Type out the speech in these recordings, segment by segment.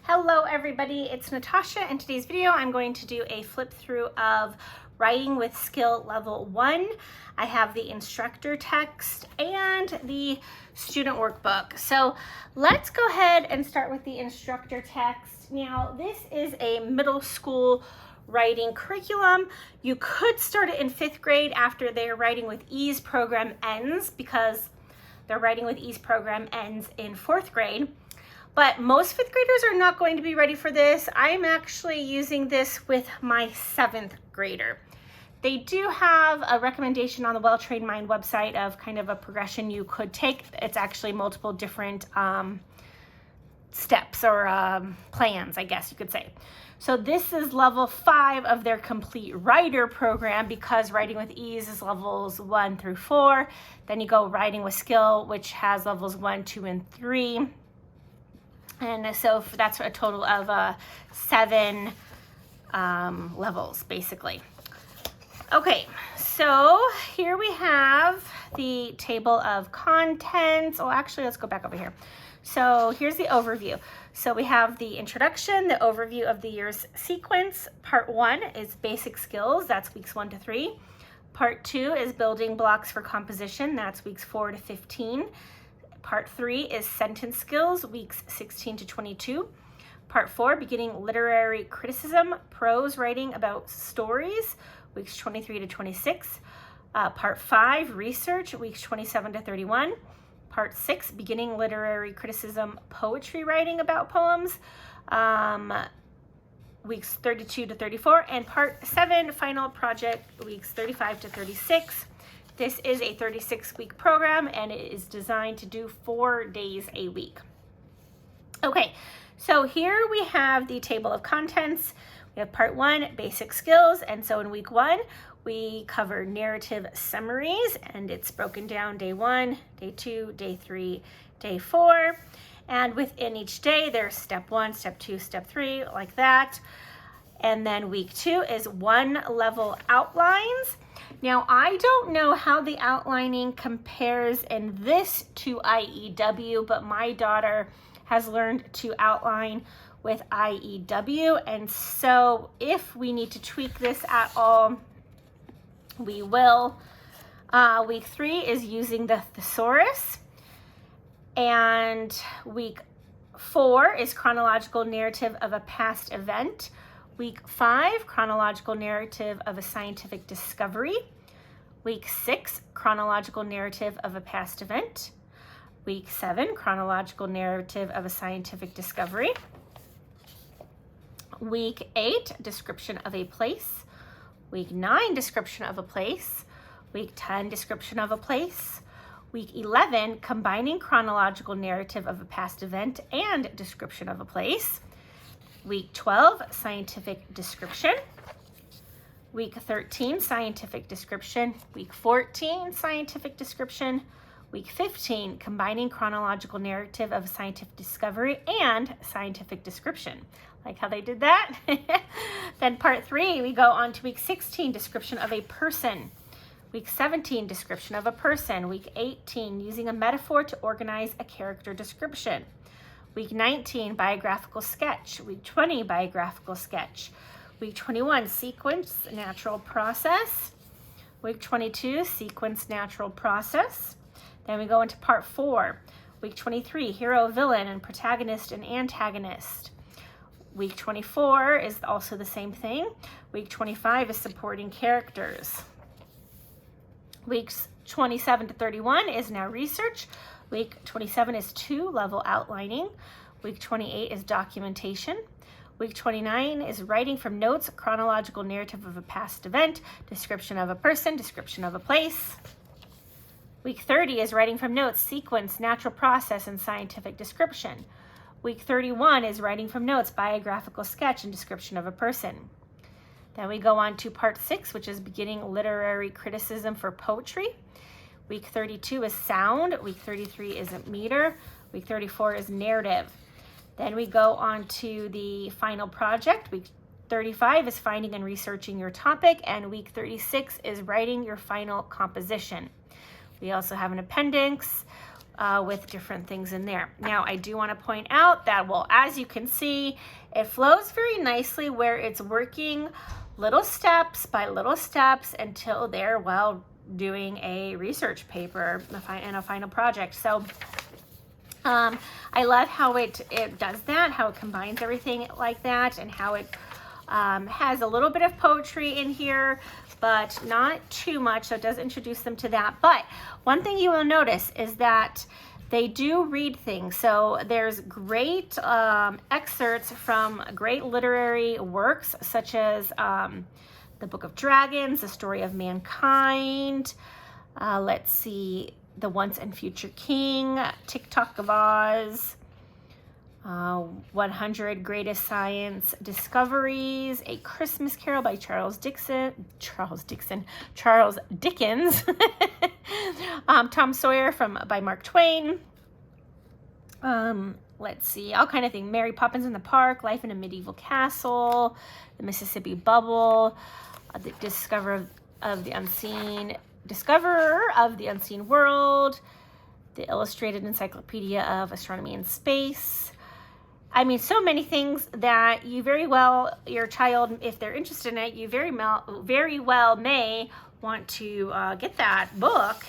Hello everybody, it's Natasha. In today's video, I'm going to do a flip through of Writing with Skill Level 1. I have the instructor text and the student workbook. So let's go ahead and start with the instructor text. Now, this is a middle school writing curriculum. You could start it in 5th grade after their Writing with Ease program ends, because their Writing with Ease program ends in 4th grade. But most 5th graders are not going to be ready for this. I'm actually using this with my 7th grader. They do have a recommendation on the Well Trained Mind website of kind of a progression you could take. It's actually multiple different steps or plans, I guess you could say. So this is level 5 of their complete writer program, because Writing with Ease is levels 1 through 4. Then you go Writing with Skill, which has levels 1, 2, and 3. And so that's a total of 7 levels, basically. Okay, so here we have the table of contents. Oh, actually, let's go back over here. So here's the overview. So we have the introduction, the overview of the year's sequence. Part 1 is basic skills. That's weeks 1 to 3. Part 2 is building blocks for composition. That's weeks 4 to 15. Part 3 is sentence skills, weeks 16 to 22. Part 4, beginning literary criticism, prose writing about stories, weeks 23 to 26. Part 5, research, weeks 27 to 31. Part 6, beginning literary criticism, poetry writing about poems, weeks 32 to 34. And Part 7, final project, weeks 35 to 36. This is a 36-week program, and it is designed to do 4 days a week. Okay, so here we have the table of contents. We have part 1, basic skills, and so in week 1, we cover narrative summaries, and it's broken down day 1, day 2, day 3, day 4, and within each day, there's step 1, step 2, step 3, like that. And then week 2 is 1 level outlines. Now, I don't know how the outlining compares in this to IEW, but my daughter has learned to outline with IEW, and so if we need to tweak this at all, we will. Week 3 is using the thesaurus, and week 4 is chronological narrative of a past event. Week 5, chronological narrative of a scientific discovery. Week 6, chronological narrative of a past event. Week 7, chronological narrative of a scientific discovery. Week 8, description of a place. Week 9, description of a place. Week 10, description of a place. Week 11, combining chronological narrative of a past event and description of a place. Week 12, scientific description. Week 13, scientific description. Week 14, scientific description. Week 15, combining chronological narrative of scientific discovery and scientific description. Like how they did that? Then part 3, we go on to week 16, description of a person. Week 17, description of a person. Week 18, using a metaphor to organize a character description. Week 19, biographical sketch. Week 20, biographical sketch. Week 21, sequence, natural process. Week 22, sequence, natural process. Then we go into part 4. Week 23, hero, villain, and protagonist and antagonist. Week 24 is also the same thing. Week 25 is supporting characters. Weeks 27 to 31 is now research. Week 27 is 2 level outlining. Week 28 is documentation. Week 29 is writing from notes, chronological narrative of a past event, description of a person, description of a place. Week 30 is writing from notes, sequence, natural process, and scientific description. Week 31 is writing from notes, biographical sketch, and description of a person. Then we go on to part 6, which is beginning literary criticism for poetry. Week 32 is sound. Week 33 is meter. Week 34 is narrative. Then we go on to the final project. Week 35 is finding and researching your topic. And week 36 is writing your final composition. We also have an appendix. with different things in there. Now, I do want to point out that, well, as you can see, it flows very nicely where it's working little steps by little steps until they're, well, doing a research paper and a final project. So I love how it does that, how it combines everything like that, and how it has a little bit of poetry in here, but not too much, so it does introduce them to that. But one thing you will notice is that they do read things. So there's great excerpts from great literary works, such as the Book of Dragons, The Story of Mankind, let's see, The Once and Future King, TikTok of Oz, 100 Greatest Science Discoveries, A Christmas Carol by Charles Dickens, Tom Sawyer by Mark Twain, let's see, all kind of things, Mary Poppins in the Park, Life in a Medieval Castle, The Mississippi Bubble, The Discoverer of the Unseen World, The Illustrated Encyclopedia of Astronomy and Space. I mean, so many things that you very well, your child, if they're interested in it, you very well may want to get that book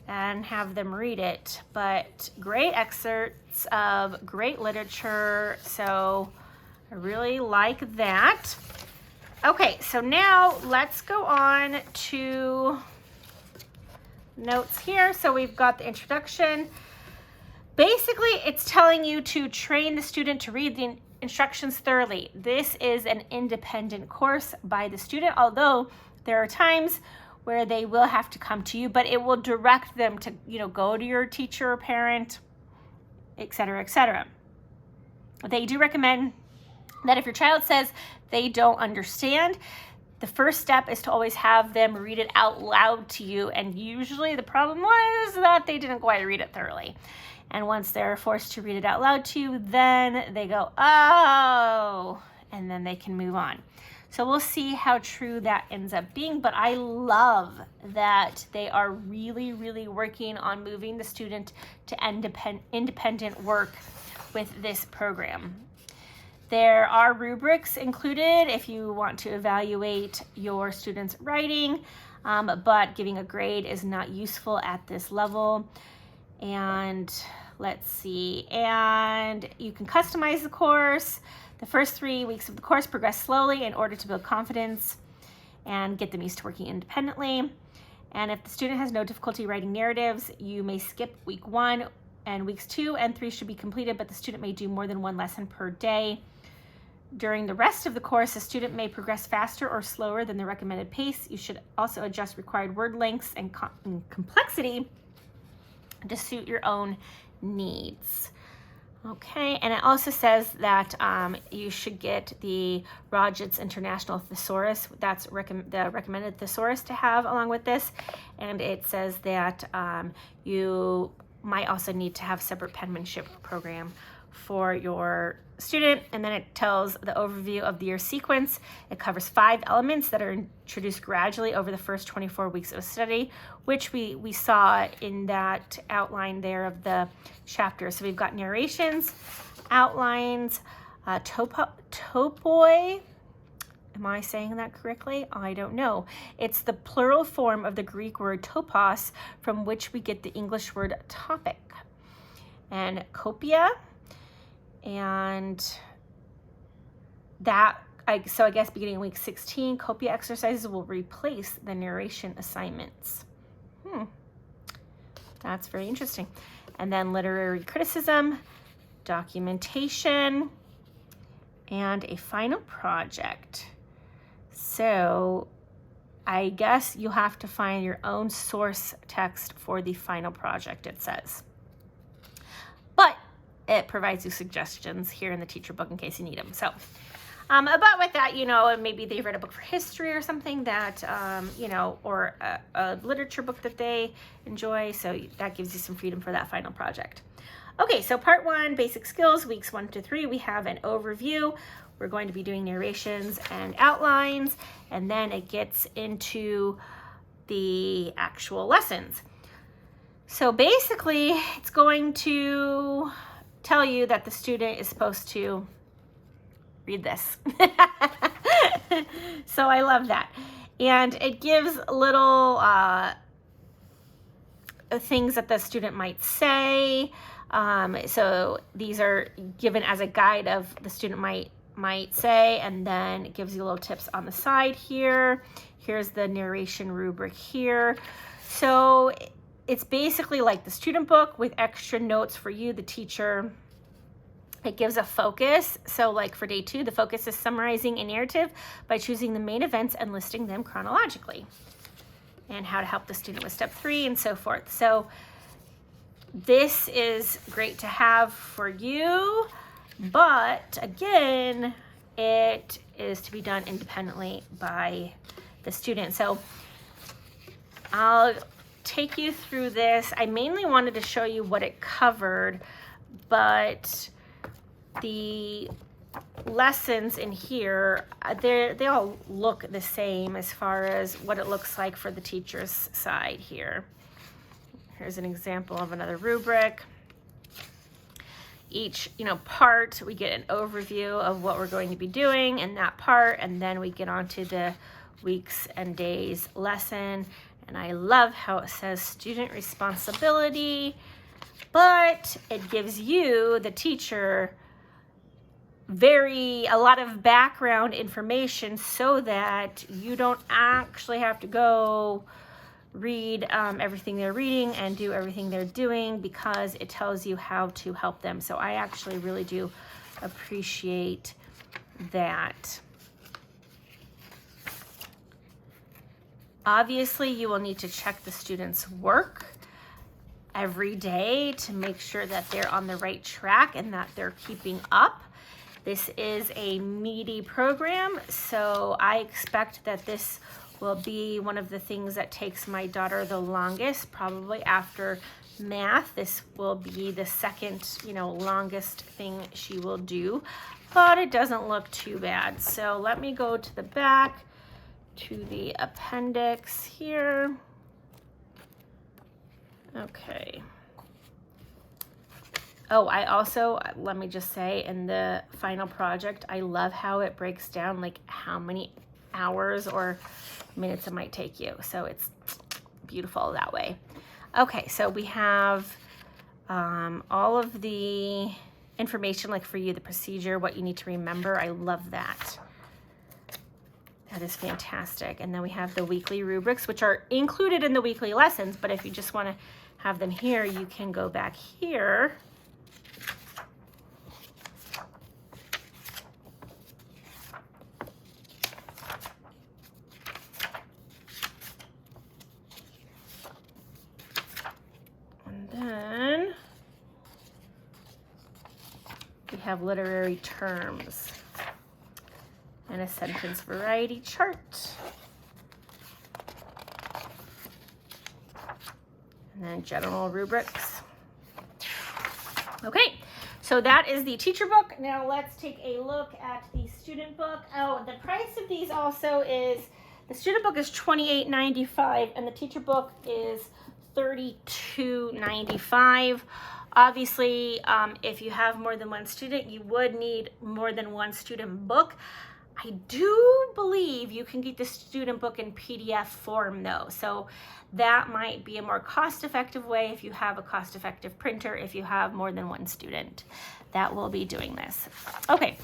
and have them read it. But great excerpts of great literature, so I really like that. Okay, so now let's go on to notes here. So we've got the introduction. Basically, it's telling you to train the student to read the instructions thoroughly. This is an independent course by the student, although there are times where they will have to come to you, but it will direct them to, go to your teacher or parent, etc., etc. They do recommend that if your child says they don't understand, the first step is to always have them read it out loud to you, and usually the problem was that they didn't quite read it thoroughly. And once they're forced to read it out loud to you, then they go, oh, and then they can move on. So we'll see how true that ends up being, but I love that they are really, really working on moving the student to independent work with this program. There are rubrics included if you want to evaluate your student's writing, but giving a grade is not useful at this level. And let's see, and you can customize the course. The first 3 weeks of the course progress slowly in order to build confidence and get them used to working independently. And if the student has no difficulty writing narratives, you may skip week 1, and weeks 2 and 3 should be completed, but the student may do more than 1 lesson per day. During the rest of the course, the student may progress faster or slower than the recommended pace. You should also adjust required word lengths and complexity to suit your own needs. Okay, and it also says that you should get the Roget's International Thesaurus. That's the recommended thesaurus to have along with this. And it says that you might also need to have a separate penmanship program for your student. And then it tells the overview of the year sequence. It covers 5 elements that are introduced gradually over the first 24 weeks of study, which we saw in that outline there of the chapter. So we've got narrations, outlines, topoi. Am I saying that correctly? I don't know. It's the plural form of the Greek word topos, from which we get the English word topic. And copia. And that, so I guess beginning week 16, copia exercises will replace the narration assignments. That's very interesting. And then literary criticism, documentation, and a final project. So I guess you'll have to find your own source text for the final project, it says. But it provides you suggestions here in the teacher book in case you need them. So, but with that, maybe they've read a book for history or something that, or a literature book that they enjoy. So that gives you some freedom for that final project. Okay, so part 1, basic skills, weeks 1 to 3, we have an overview. We're going to be doing narrations and outlines, and then it gets into the actual lessons. So basically, it's going to tell you that the student is supposed to read this. So I love that. And it gives little things that the student might say. So these are given as a guide of the student might say, and then it gives you little tips on the side here. Here's the narration rubric here. So it's basically like the student book with extra notes for you, the teacher. It gives a focus. So like for day 2, the focus is summarizing a narrative by choosing the main events and listing them chronologically, and how to help the student with step 3 and so forth. So this is great to have for you, but again, it is to be done independently by the student. So I'll take you through this. I mainly wanted to show you what it covered, but the lessons in here, they all look the same as far as what it looks like for the teacher's side here. Here's an example of another rubric. Each, part, we get an overview of what we're going to be doing in that part, and then we get onto the weeks and days lesson. And I love how it says student responsibility, but it gives you, the teacher, a lot of background information so that you don't actually have to go read everything they're reading and do everything they're doing, because it tells you how to help them. So I actually really do appreciate that. Obviously, you will need to check the students' work every day to make sure that they're on the right track and that they're keeping up. This is a meaty program, so I expect that this will be one of the things that takes my daughter the longest, probably after math. This will be the second, longest thing she will do, but it doesn't look too bad. So let me go to the back, to the appendix here. Okay. Oh, I also, let me just say, in the final project, I love how it breaks down like how many hours or minutes it might take you. So it's beautiful that way. Okay, so we have all of the information like for you, the procedure, what you need to remember. I love that. That is fantastic. And then we have the weekly rubrics, which are included in the weekly lessons, but if you just want to have them here, you can go back here. And then we have literary terms and a sentence variety chart. And then general rubrics. Okay, so that is the teacher book. Now let's take a look at the student book. Oh, the price of these also is, the student book is $28.95 and the teacher book is $32.95. Obviously, if you have more than one student, you would need more than one student book. I do believe you can get the student book in PDF form though, so that might be a more cost-effective way if you have a cost-effective printer, if you have more than one student that will be doing this. Okay,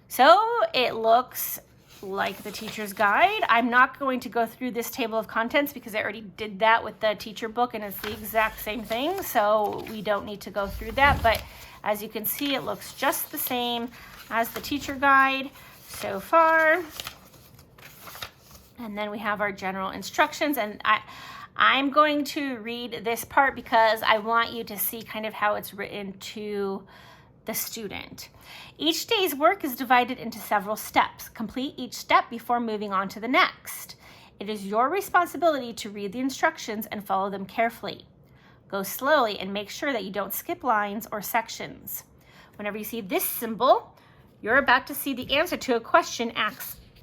so it looks like the teacher's guide. I'm not going to go through this table of contents because I already did that with the teacher book and it's the exact same thing, so we don't need to go through that, but as you can see, it looks just the same as the teacher guide so far. And then we have our general instructions, and I'm going to read this part because I want you to see kind of how it's written to the student. Each day's work is divided into several steps. Complete each step before moving on to the next. It is your responsibility to read the instructions and follow them carefully. Go slowly and make sure that you don't skip lines or sections. Whenever you see this symbol, you're about to see the answer to a question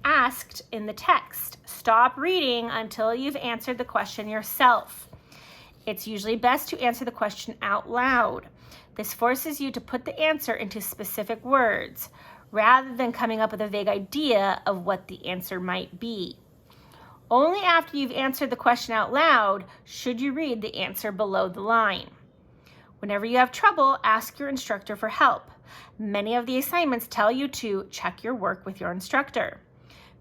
asked in the text. Stop reading until you've answered the question yourself. It's usually best to answer the question out loud. This forces you to put the answer into specific words, rather than coming up with a vague idea of what the answer might be. Only after you've answered the question out loud should you read the answer below the line. Whenever you have trouble, ask your instructor for help. Many of the assignments tell you to check your work with your instructor.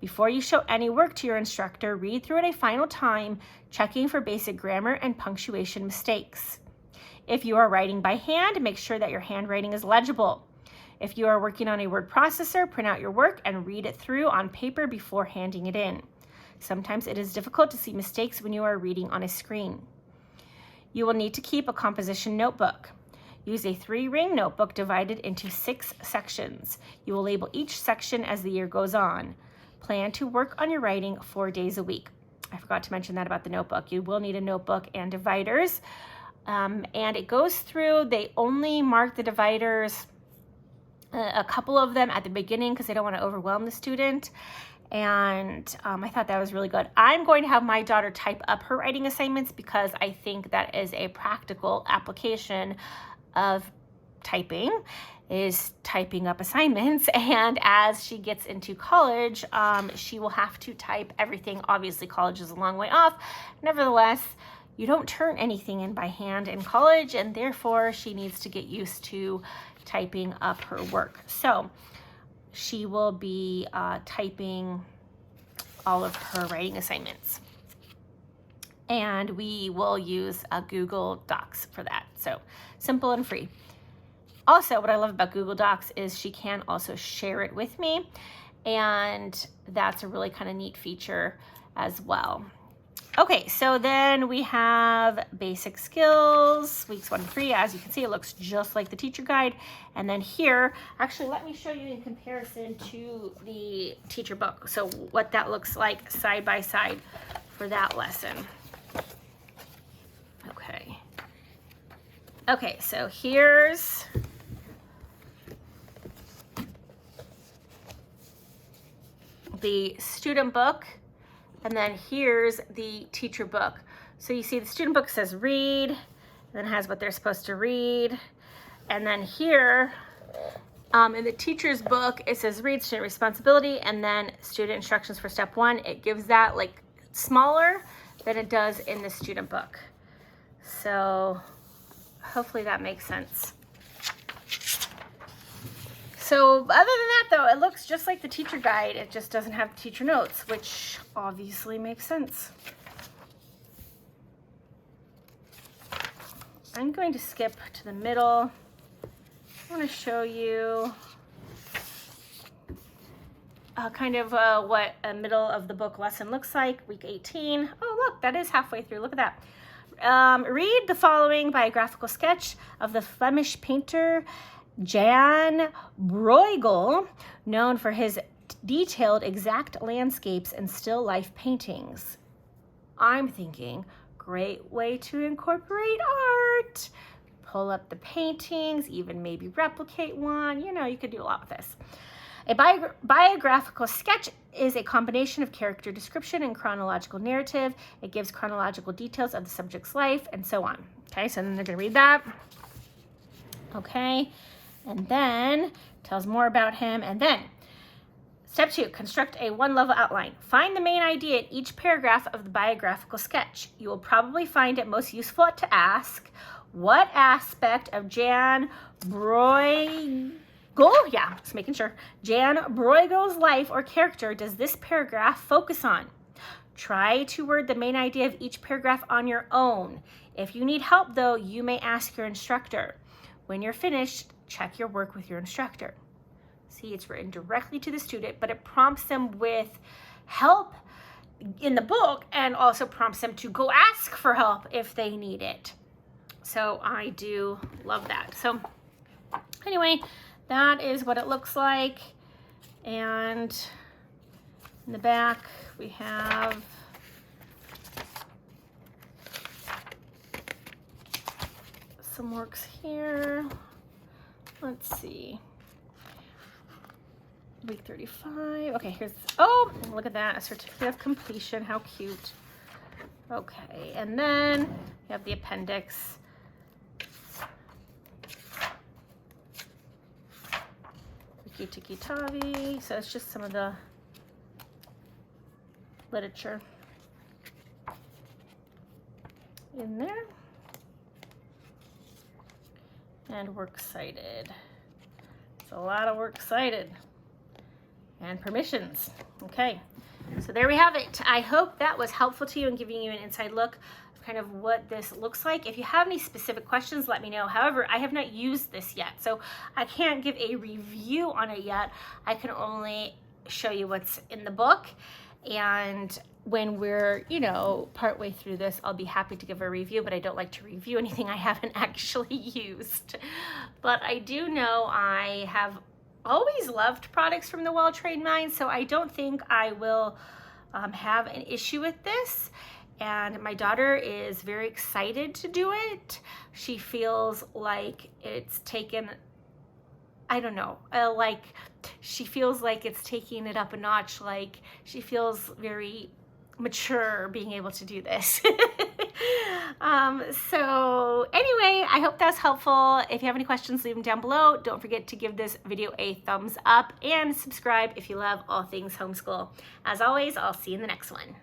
Before you show any work to your instructor, read through it a final time, checking for basic grammar and punctuation mistakes. If you are writing by hand, make sure that your handwriting is legible. If you are working on a word processor, print out your work and read it through on paper before handing it in. Sometimes it is difficult to see mistakes when you are reading on a screen. You will need to keep a composition notebook. Use a 3-ring notebook divided into 6 sections. You will label each section as the year goes on. Plan to work on your writing 4 days a week. I forgot to mention that about the notebook. You will need a notebook and dividers. And it goes through, they only mark the dividers, a couple of them at the beginning because they don't want to overwhelm the student. And I thought that was really good. I'm going to have my daughter type up her writing assignments because I think that is a practical application of typing, is typing up assignments. And as she gets into college, she will have to type everything. Obviously, college is a long way off. Nevertheless, you don't turn anything in by hand in college, and therefore she needs to get used to typing up her work. So she will be typing all of her writing assignments. And we will use Google Docs for that. So simple and free. Also, what I love about Google Docs is she can also share it with me. And that's a really kind of neat feature as well. Okay, so then we have basic skills, weeks 1 to 3. As you can see, it looks just like the teacher guide. And then here, actually, let me show you in comparison to the teacher book. So what that looks like side by side for that lesson. Okay. Okay, so here's the student book. And then here's the teacher book. So you see the student book says read, and then has what they're supposed to read. And then here, in the teacher's book, it says read, student responsibility, and then student instructions for step 1. It gives that like smaller than it does in the student book. So hopefully that makes sense. So other than that, though, it looks just like the teacher guide. It just doesn't have teacher notes, which obviously makes sense. I'm going to skip to the middle. I want to show you kind of what a middle of the book lesson looks like, week 18. Oh, look, that is halfway through. Look at that. Read the following biographical sketch of the Flemish painter Jan Bruegel, known for his detailed, exact landscapes and still life paintings. I'm thinking, great way to incorporate art. Pull up the paintings, even maybe replicate one. You know, you could do a lot with this. A biographical sketch is a combination of character description and chronological narrative. It gives chronological details of the subject's life and so on. Okay, so then they're going to read that. Okay. And then tells more about him. And then step 2, construct a 1-level outline. Find the main idea in each paragraph of the biographical sketch. You will probably find it most useful to ask, what aspect of Jan Bruegel, just making sure, Jan Bruegel's life or character does this paragraph focus on? Try to word the main idea of each paragraph on your own. If you need help, though, you may ask your instructor. When you're finished, check your work with your instructor. See, it's written directly to the student, but it prompts them with help in the book and also prompts them to go ask for help if they need it. So I do love that. So anyway, that is what it looks like. And in the back, we have some works here. Let's see. Week 35. Okay, here's, oh, look at that, a certificate of completion. How cute. Okay, and then you have the appendix. Wiki Tiki Tavi. So it's just some of the literature in there. And works cited. It's a lot of works cited. And permissions. Okay, so there we have it. I hope that was helpful to you in giving you an inside look of kind of what this looks like. If you have any specific questions, let me know. However, I have not used this yet, so I can't give a review on it yet. I can only show you what's in the book, and when we're, you know, partway through this, I'll be happy to give a review, but I don't like to review anything I haven't actually used. But I do know I have always loved products from the Well-Trained Mind, so I don't think I will have an issue with this. And my daughter is very excited to do it. She feels like it's taken, I don't know, like she feels like it's taking it up a notch. Like she feels very mature being able to do this. So anyway, I hope that's helpful. If you have any questions, leave them down below. Don't forget to give this video a thumbs up and subscribe if you love all things homeschool. As always, I'll see you in the next one.